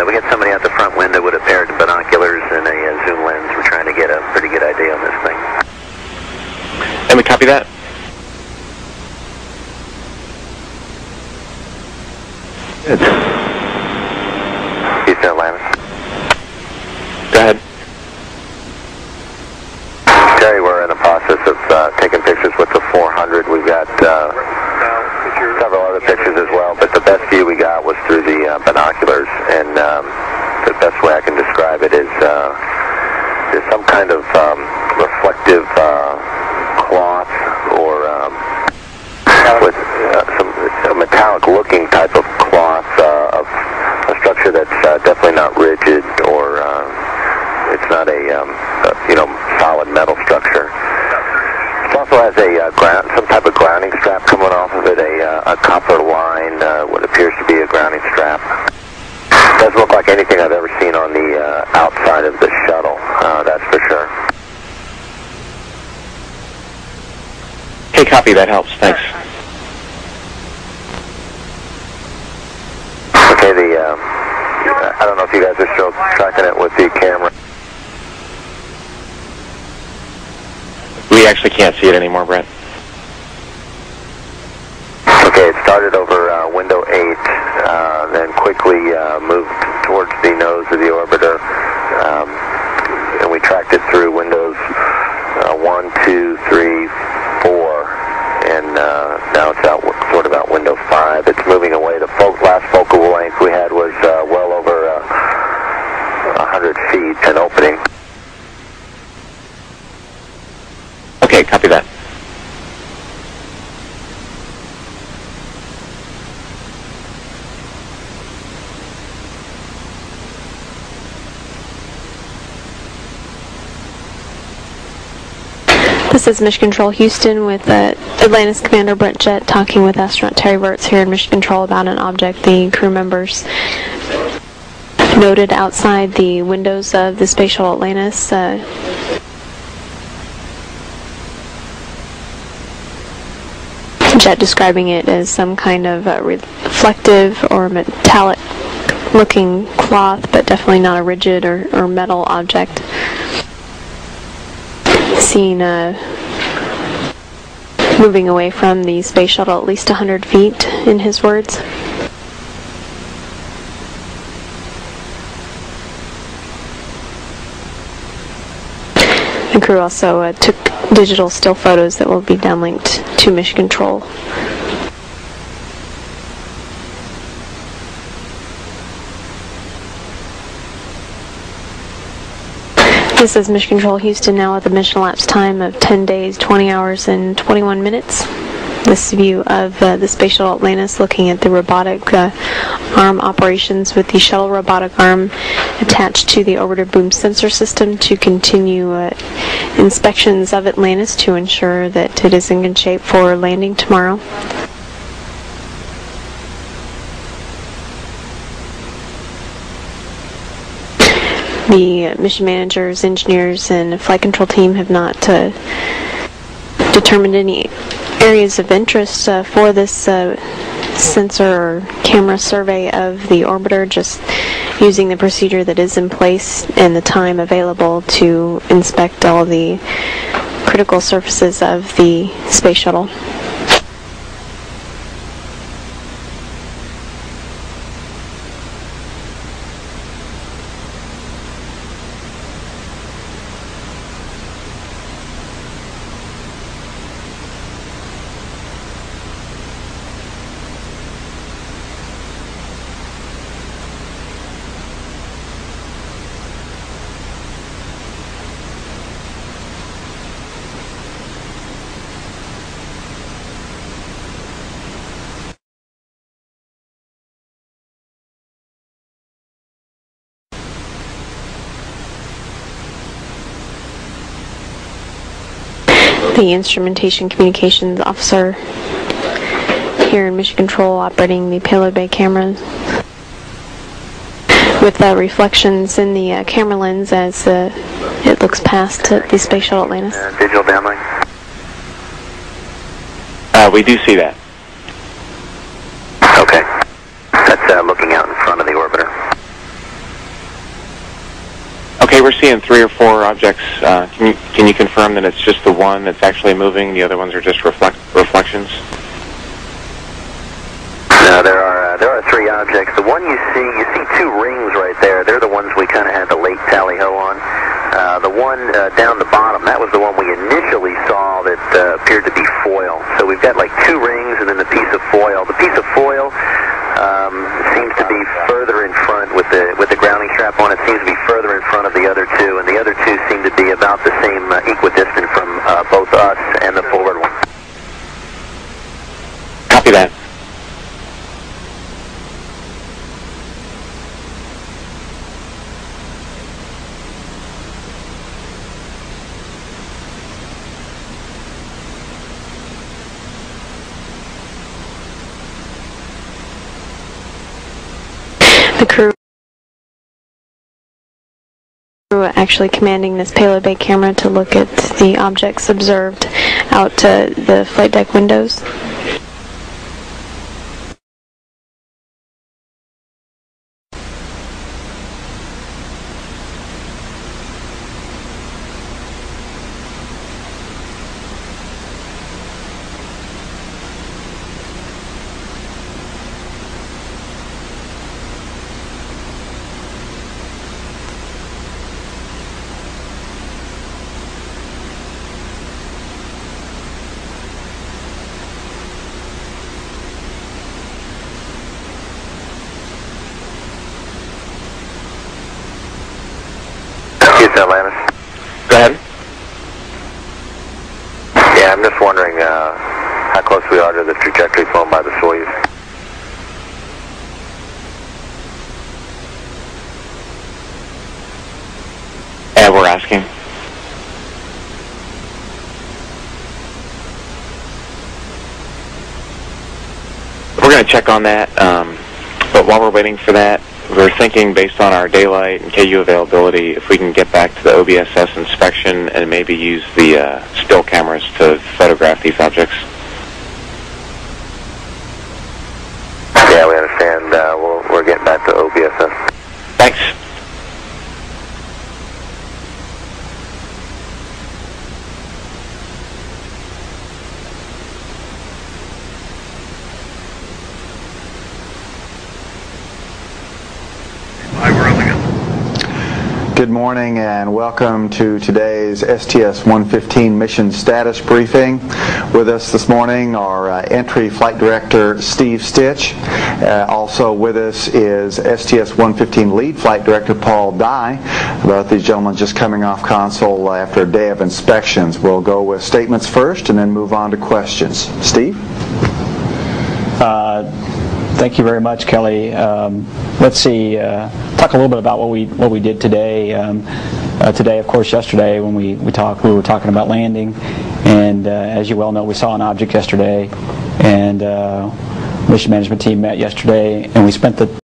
we got somebody out the front window with a pair of binoculars and a zoom lens. We're trying to get a pretty good idea on this thing. And we copy that. Houston, Atlanta. Go ahead. Terry, we're in the process of taking pictures with the 400. We've got several other pictures as well, but the best view we got was through the binoculars, and the best way I can describe it is there's some kind of reflective cloth or with some metallic-looking type of cloth of a structure that's definitely not rigid or it's not a solid metal structure. It also has some type of grounding strap coming off of it, a copper line, what appears to be a grounding strap. It doesn't look like anything I've ever seen on the outside of the shuttle, that's for sure. Okay, copy, that helps, thanks. Okay, I don't know if you guys are still tracking it with the camera. We actually can't see it anymore, Brett. Okay, it started over window 8, then quickly moved towards the nose of the orbiter, and we tracked it through windows 1, 2, 3, 4, and now it's out sort of out window 5. It's moving away. The last focal length we had was well over 100 feet, an opening. Okay, copy that. This is Mission Control Houston with Atlantis Commander Brent Jett talking with astronaut Terry Virts here in Mission Control about an object the crew members noted outside the windows of the Space Shuttle Atlantis. Jett describing it as some kind of reflective or metallic looking cloth, but definitely not a rigid or metal object. Seen moving away from the space shuttle at least 100 feet, in his words. The crew also took digital still photos that will be downlinked to Mission Control. This is Mission Control Houston now with a mission elapsed time of 10 days, 20 hours, and 21 minutes. This view of the Space Shuttle Atlantis looking at the robotic arm operations with the shuttle robotic arm attached to the orbiter boom sensor system to continue inspections of Atlantis to ensure that it is in good shape for landing tomorrow. The mission managers, engineers, and flight control team have not determined any areas of interest for this sensor or camera survey of the orbiter, just using the procedure that is in place and the time available to inspect all the critical surfaces of the space shuttle. The instrumentation communications officer here in Mission Control operating the payload bay cameras with reflections in the camera lens as it looks past the Space Shuttle Atlantis. Digital downlink? We do see that. Okay. That's looking out in front of the orbiter. we're seeing 3 or 4 objects. Can you confirm that it's just the one that's actually moving, the other ones are just reflections? No, there are 3 objects. The one you see 2 rings right there. They're the ones we kind of had the late tally-ho on. The one down the bottom, that was the one we initially saw that appeared to be foil. So we've got like 2 rings and then the piece of foil. The piece of foil seems to be further in front with the grounding strap on. It seems to be further in front of the other 2, and the other 2 seem to be about the same equidistant from both us and the forward one. Copy that. The crew actually commanding this payload bay camera to look at the objects observed out the flight deck windows. Atlantis. Go ahead. Yeah, I'm just wondering how close we are to the trajectory flown by the Soyuz. And we're asking. We're going to check on that, but while we're waiting for that, we're thinking, based on our daylight and KU availability, if we can get back to the OBSS inspection and maybe use the still cameras to photograph these objects. Yeah, we understand. We're getting back to OBSS. Thanks. Good morning and welcome to today's STS-115 mission status briefing. With us this morning are Entry Flight Director Steve Stitch. Also with us is STS-115 Lead Flight Director Paul Dye. Both these gentlemen just coming off console after a day of inspections. We'll go with statements first and then move on to questions. Steve? Thank you very much, Kelly. Let's see. Talk a little bit about what we did today. Today, of course, yesterday when we were talking about landing, and as you well know, we saw an object yesterday, and mission management team met yesterday, and we spent the